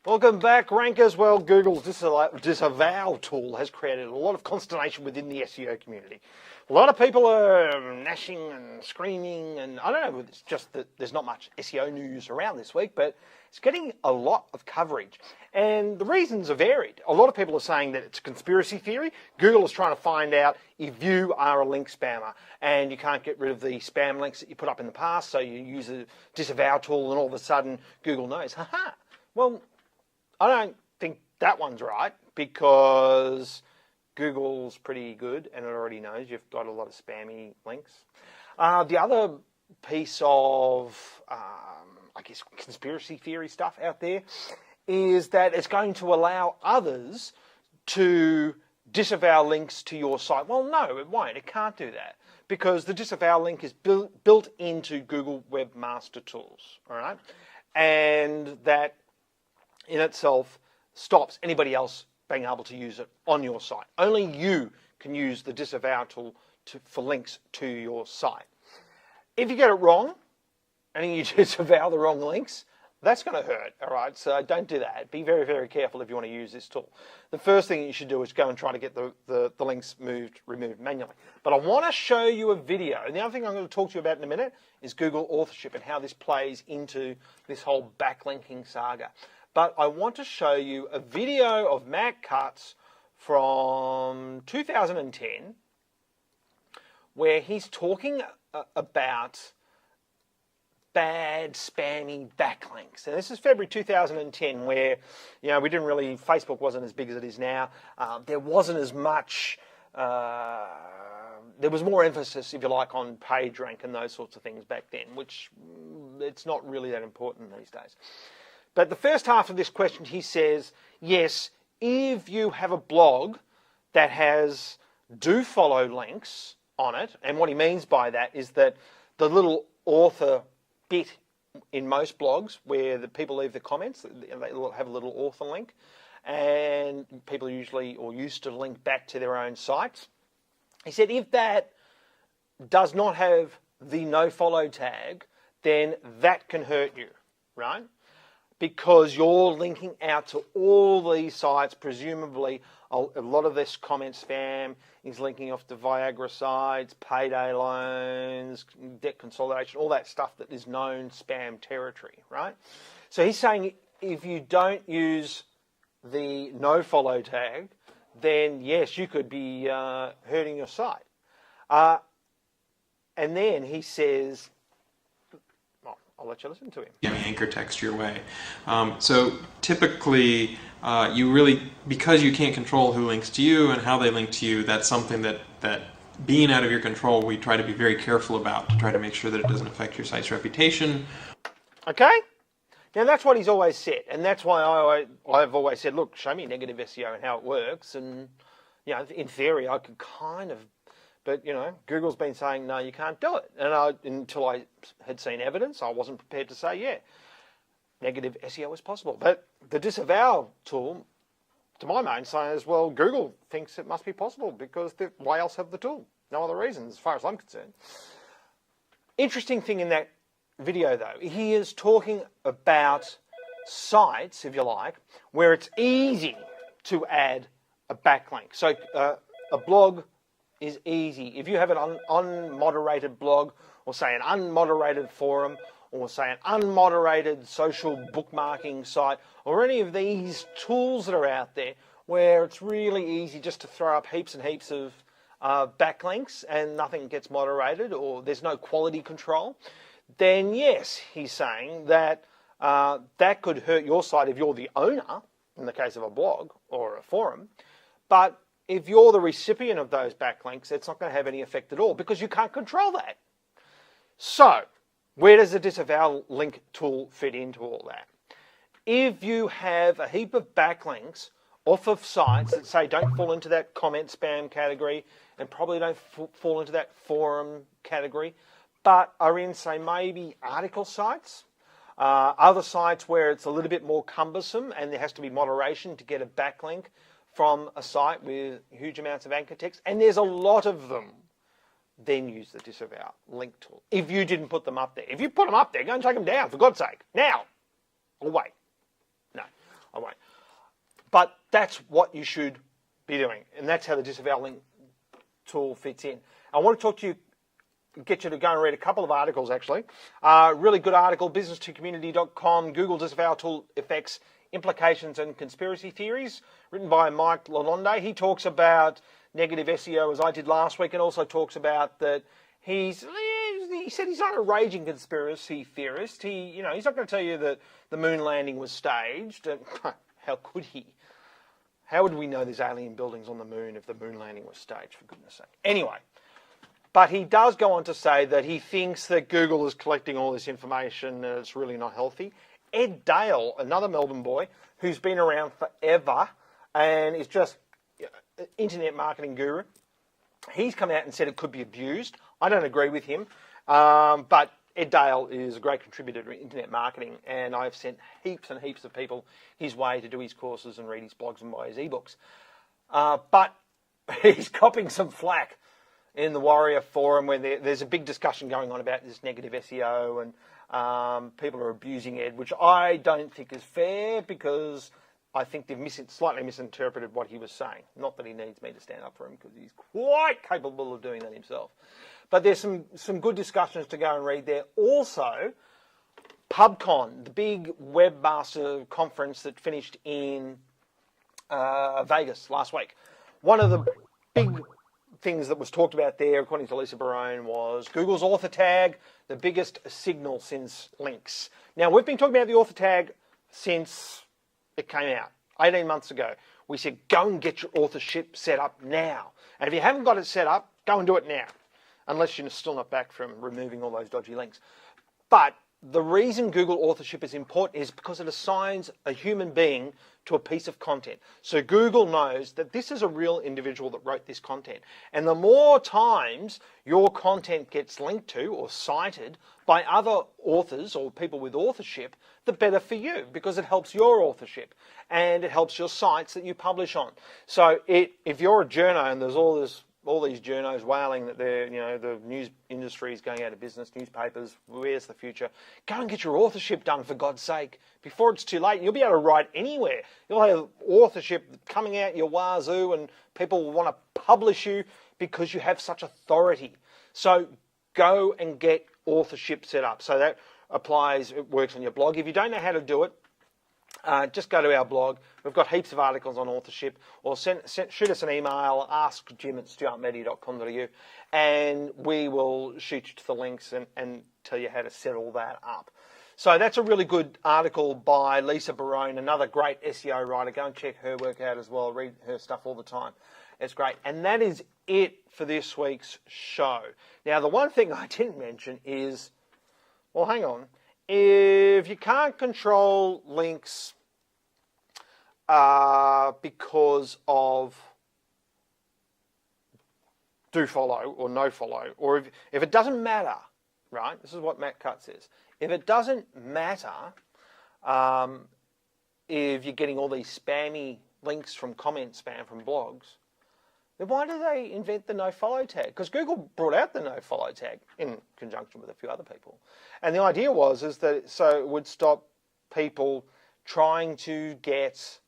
Welcome back, rankers. Well, Google's Disavow tool has created a lot of consternation within the SEO community. A lot of people are gnashing and screaming, and I don't know, it's just that there's not much SEO news around this week, but it's getting a lot of coverage. And the reasons are varied. A lot of people are saying that it's a conspiracy theory. Google is trying to find out if you are a link spammer, and you can't get rid of the spam links that you put up in the past, so you use a Disavow tool, and all of a sudden Google knows. Haha. Well, I don't think that one's right, because Google's pretty good and it already knows you've got a lot of spammy links. The other piece of, I guess, conspiracy theory stuff out there is that it's going to allow others to disavow links to your site. Well, no, it won't. It can't do that, because the disavow link is built into Google Webmaster Tools, all right? And that in itself stops anybody else being able to use it on your site. Only you can use the Disavow tool for links to your site. If you get it wrong and you disavow the wrong links, that's going to hurt, all right? So don't do that. Be very, very careful if you want to use this tool. The first thing you should do is go and try to get the links removed manually. But I want to show you a video. And the other thing I'm going to talk to you about in a minute is Google authorship and how this plays into this whole backlinking saga. But I want to show you a video of Matt Cutts from 2010 where he's talking about bad spammy backlinks. And this is February 2010, where, you know, Facebook wasn't as big as it is now. There wasn't as much, there was more emphasis, if you like, on page rank and those sorts of things back then, which it's not really that important these days. But the first half of this question, he says, yes, if you have a blog that has do follow links on it, and what he means by that is that the little author bit in most blogs where the people leave the comments, they have a little author link, and people usually or used to link back to their own sites. He said if that does not have the no follow tag, then that can hurt you, right? Because you're linking out to all these sites. Presumably a lot of this comment spam is linking off to Viagra sites, payday loans, debt consolidation, all that stuff that is known spam territory, right? So he's saying if you don't use the no follow tag, then yes, you could be hurting your site. And then he says, I'll let you listen to him. Anchor text your way. So typically, you really, because you can't control who links to you and how they link to you, that's something that being out of your control, we try to be very careful about to try to make sure that it doesn't affect your site's reputation. Okay? Now that's what he's always said, and that's why I've always said, look, show me negative SEO and how it works, and you know, in theory, I could kind of. But, you know, Google's been saying, no, you can't do it. And until I had seen evidence, I wasn't prepared to say, yeah, negative SEO is possible. But the Disavow tool, to my mind, says, well, Google thinks it must be possible because why else have the tool? No other reason, as far as I'm concerned. Interesting thing in that video, though, he is talking about sites, if you like, where it's easy to add a backlink. So a blog is easy. If you have an unmoderated blog, or say an unmoderated forum, or say an unmoderated social bookmarking site, or any of these tools that are out there where it's really easy just to throw up heaps and heaps of backlinks and nothing gets moderated, or there's no quality control, then yes, he's saying that that could hurt your site if you're the owner, in the case of a blog or a forum. But if you're the recipient of those backlinks, it's not going to have any effect at all because you can't control that. So, where does the Disavow link tool fit into all that? If you have a heap of backlinks off of sites that say don't fall into that comment spam category and probably don't fall into that forum category, but are in, say, maybe article sites, other sites where it's a little bit more cumbersome and there has to be moderation to get a backlink from a site with huge amounts of anchor text, and there's a lot of them, then use the Disavow link tool. If you didn't put them up there. If you put them up there, go and take them down, for God's sake. Now. Or wait. No. I won't. But that's what you should be doing, and that's how the Disavow link tool fits in. I want to talk to you, get you to go and read a couple of articles, actually. Really good article, business2community.com, Google Disavow Tool Effects, Implications and Conspiracy Theories, written by Mike Lalonde. He talks about negative SEO, as I did last week, and also talks about that he said he's not a raging conspiracy theorist. He's not going to tell you that the moon landing was staged. And how could he? How would we know there's alien buildings on the moon if the moon landing was staged, for goodness sake? Anyway, but he does go on to say that he thinks that Google is collecting all this information and it's really not healthy. Ed Dale, another Melbourne boy who's been around forever and is just an internet marketing guru, he's come out and said it could be abused. I don't agree with him, but Ed Dale is a great contributor to internet marketing, and I've sent heaps and heaps of people his way to do his courses and read his blogs and buy his ebooks. But he's copping some flack in the Warrior Forum where there's a big discussion going on about this negative SEO and people are abusing Ed, which I don't think is fair because I think they've slightly misinterpreted what he was saying. Not that he needs me to stand up for him because he's quite capable of doing that himself. But there's some good discussions to go and read there. Also, Pubcon, the big webmaster conference that finished in Vegas last week. One of the big things that was talked about there, according to Lisa Barone, was Google's author tag, the biggest signal since links. Now, we've been talking about the author tag since it came out 18 months ago. We said, go and get your authorship set up now. And if you haven't got it set up, go and do it now, unless you're still not back from removing all those dodgy links. But the reason Google authorship is important is because it assigns a human being to a piece of content. So Google knows that this is a real individual that wrote this content. And the more times your content gets linked to or cited by other authors or people with authorship, the better for you, because it helps your authorship and it helps your sites that you publish on. So if you're a journo and there's all these journos wailing that the news industry is going out of business, newspapers, where's the future? Go and get your authorship done, for God's sake, before it's too late. You'll be able to write anywhere. You'll have authorship coming out your wazoo and people will want to publish you because you have such authority. So go and get authorship set up. So that applies, it works on your blog. If you don't know how to do it, just go to our blog. We've got heaps of articles on authorship, or shoot us an email, askjim@stuartmedia.com.au, and we will shoot you to the links and tell you how to set all that up. So that's a really good article by Lisa Barone, another great SEO writer. Go and check her work out as well. Read her stuff all the time. It's great. And that is it for this week's show. Now, the one thing I didn't mention is, well, hang on. If you can't control links because of do follow or no follow, or if it doesn't matter, right? This is what Matt Cutt says. If it doesn't matter if you're getting all these spammy links from comment spam from blogs, then why do they invent the no-follow tag? Because Google brought out the no-follow tag in conjunction with a few other people. And the idea is that it would stop people trying to get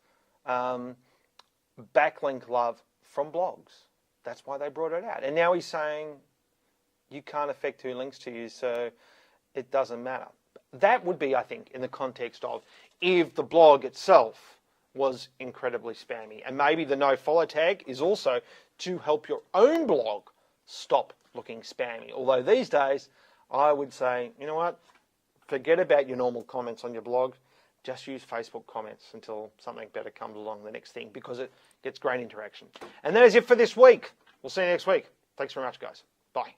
backlink love from blogs. That's why they brought it out. And now he's saying you can't affect who links to you, so it doesn't matter. That would be, I think, in the context of if the blog itself was incredibly spammy. And maybe the no-follow tag is also to help your own blog stop looking spammy. Although these days, I would say, you know what? Forget about your normal comments on your blog. Just use Facebook comments until something better comes along, the next thing, because it gets great interaction. And that is it for this week. We'll see you next week. Thanks very much, guys. Bye.